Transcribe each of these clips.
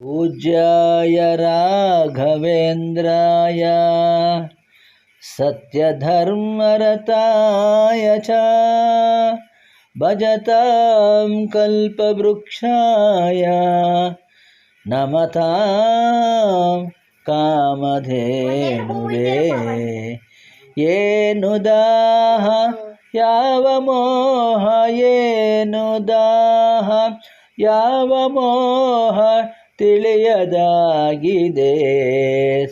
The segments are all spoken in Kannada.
पूज्याय राघवेन्द्राय सत्यधर्मरताय च भजतां कल्पवृक्षाय नमतां कामधेनुवे येनुदाह यावमोह येनुदाह ಯಾವಮೋಹ ತಿಳಿಯದಾಗಿದೆ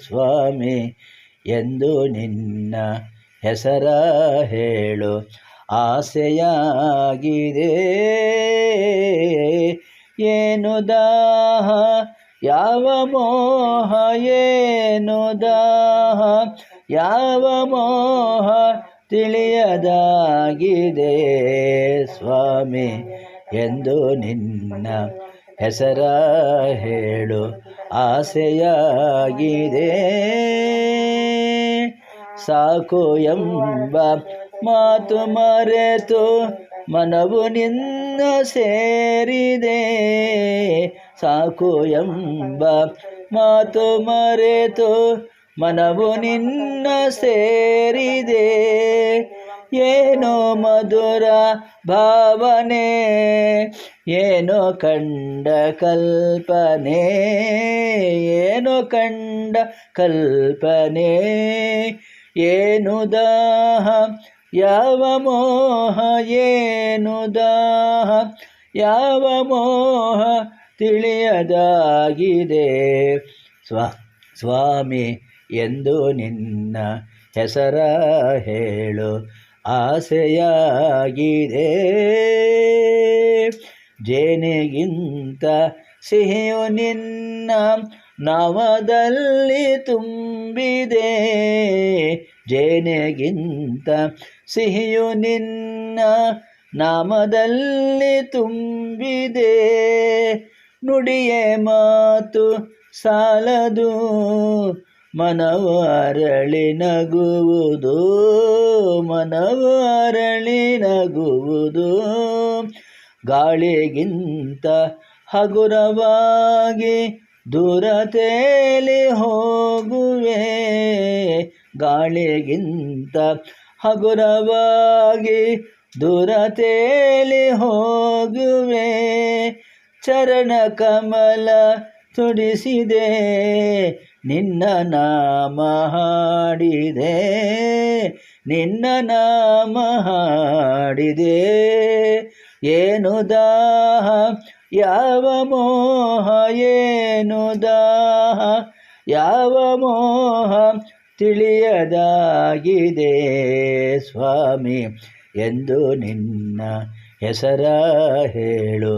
ಸ್ವಾಮಿ ಎಂದು ನಿನ್ನ ಹೆಸರ ಹೇಳು ಆಸೆಯಾಗಿದೆ ಏನು ದಾಹ ಯಾವ ಮೋಹ ಏನು ದಾಹ ಯಾವ ಮೋಹ ತಿಳಿಯದಾಗಿದೆ ಸ್ವಾಮಿ ಎಂದು ನಿನ್ನ ಹೆಸರ ಹೇಳು ಆಸೆಯಾಗಿದೆ ಸಾಕು ಎಂಬ ಮಾತು ಮರೆತು ಮನವು ನಿನ್ನ ಸೇರಿದೆ ಸಾಕು ಎಂಬ ಮಾತು ಮರೆತು ಮನವು ನಿನ್ನ ಸೇರಿದೆ ಏನೋ ಮಧುರ ಭಾವನೆ ಏನೋ ಕಂಡ ಕಲ್ಪನೆ ಏನೋ ಕಂಡ ಕಲ್ಪನೆ ಏನು ದಾಹ ಯಾವ ಮೋಹ ಏನು ದಾಹ ಯಾವ ಮೋಹ ತಿಳಿಯದಾಗಿದೆ ಸ್ವಾಮಿ ಎಂದು ನಿನ್ನ ಹೆಸರ ಹೇಳು ಆಸೆಯಾಗಿದೆ ಜೇನಿಗಿಂತ ಸಿಹಿಯು ನಿನ್ನ ನಾಮದಲ್ಲಿ ತುಂಬಿದೆ ಜೇನಿಗಿಂತ ಸಿಹಿಯು ನಿನ್ನ ನಾಮದಲ್ಲಿ ತುಂಬಿದೆ ನುಡಿಯೇ ಮಾತು ಸಾಲದು ಮನವು ಅರಳಿ ನಗುವುದು ಮನವು ಅರಳಿ ನಗುವುದು ಗಾಳಿಗಿಂತ ಹಗುರವಾಗಿ ದೂರ ತೇಲಿ ಹೋಗುವೆ ಗಾಳಿಗಿಂತ ಹಗುರವಾಗಿ ದೂರ ತೇಲಿ ಹೋಗುವೆ ಚರಣ ಕಮಲ ತುಡಿಸಿದೆ ನಿನ್ನ ನಾಮ ಹಾಡಿದೆ ನಿನ್ನ ನಾಮ ಹಾಡಿದೆ ಏನು ದಾಹ ಯಾವ ಮೋಹ ಏನು ದಾಹ ಯಾವ ಮೋಹ ತಿಳಿಯದಾಗಿದೆ ಸ್ವಾಮಿ ಎಂದು ನಿನ್ನ ಹೆಸರ ಹೇಳು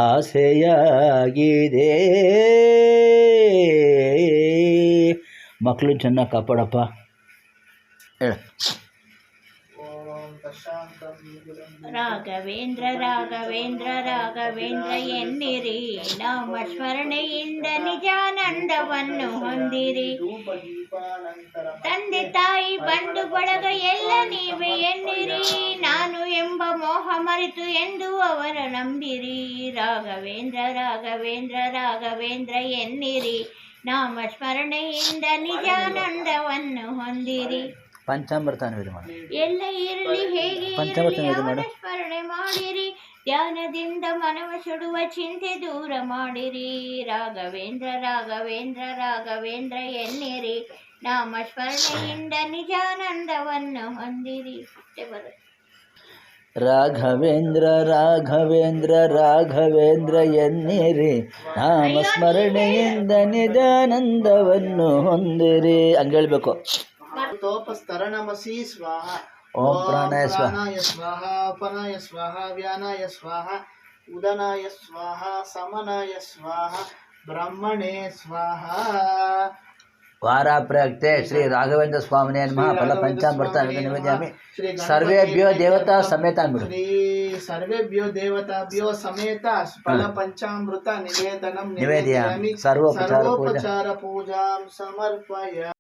ಆಸೆಯಾಗಿದೆ ಮಕ್ಕಳು ಚೆನ್ನಾಗಿ ಕಾಪಾಡಪ್ಪ ಹೇಳ ರಾಘವೇಂದ್ರ ರಾಘವೇಂದ್ರ ರಾಘವೇಂದ್ರ ಎನ್ನಿರಿ ನಾಮ ಸ್ಮರಣೆಯಿಂದ ನಿಜಾನಂದವನ್ನು ಹೊಂದಿರಿ ತಂದೆ ತಾಯಿ ಬಂಧು ಬಳಗ ಎಲ್ಲ ನೀವೇ ಎನ್ನಿರಿ ನಾನು ಎಂಬ ಮೋಹ ಮರೆತು ಎಂದು ಅವರ ನಂಬಿರಿ ರಾಘವೇಂದ್ರ ರಾಘವೇಂದ್ರ ರಾಘವೇಂದ್ರ ಎನ್ನಿರಿ ನಾಮ ಸ್ಮರಣೆಯಿಂದ ನಿಜಾನಂದವನ್ನು ಹೊಂದಿರಿ ಪಂಚಾಮೃತ ಎಲ್ಲ ಇರಲಿ ಹೇಗೆ ಅವನ ಸ್ಮರಣೆ ಮಾಡಿರಿ ಧ್ಯಾನದಿಂದ ಮನವ ಸುಡುವ ಚಿಂತೆ ದೂರ ಮಾಡಿರಿ ರಾಘವೇಂದ್ರ ರಾಘವೇಂದ್ರ ರಾಘವೇಂದ್ರ ಎನ್ನಿರಿ ನಾಮ ಸ್ಮರಣೆಯಿಂದ ನಿಜಾನಂದವನ್ನು ಹೊಂದಿರಿ ರಾಘವೇಂದ್ರ ರಾಘವೇಂದ್ರ ರಾಘವೇಂದ್ರ ಎನ್ನಿರಿ ನಾಮ ಸ್ಮರಣೆಯಿಂದ ನಿಜಾನಂದವನ್ನು ಹೊಂದಿರಿ ಹಂಗೆ ಹೇಳ್ಬೇಕು ತೋಪಸ್ತರಣಮಸಿ ಸ್ವಾಹ ಓಂ ಪ್ರಾಣಾಯ ಸ್ವಾಹ ಅಪನಾಯ ಸ್ವಾಹ ವ್ಯಾನಾಯ ಸ್ವಾಹ ಉದನಾಯ ಸ್ವಾಹ ಸಮನಾಯ ಸ್ವಾಹ ಬ್ರಹ್ಮಣೇ ಸ್ವಾಹ ವಾರ ಪ್ರಯುಕ್ತೆ ಶ್ರೀ ರಾಘವೇಂದ್ರ ಸ್ವಾಮಿನೇ ನಮಃ ಫಲ ಪಂಚಾಮೃತ ನಿವೇದಯಾಮಿ ಸರ್ವೇಭ್ಯೋ ದೇವತಾ ಸಮೇತ ಶ್ರೀ ಸರ್ವೇಭ್ಯೋ ದೇವತಾಭ್ಯೋ ಸಮೇತ ಫಲ ಪಂಚಾಮೃತ ನಿವೇದನಂ ನಿವೇದಯಾಮಿ ಸರ್ವೋಪಚಾರ ಪೂಜಾಂ ಸಮರ್ಪಯಾಮಿ.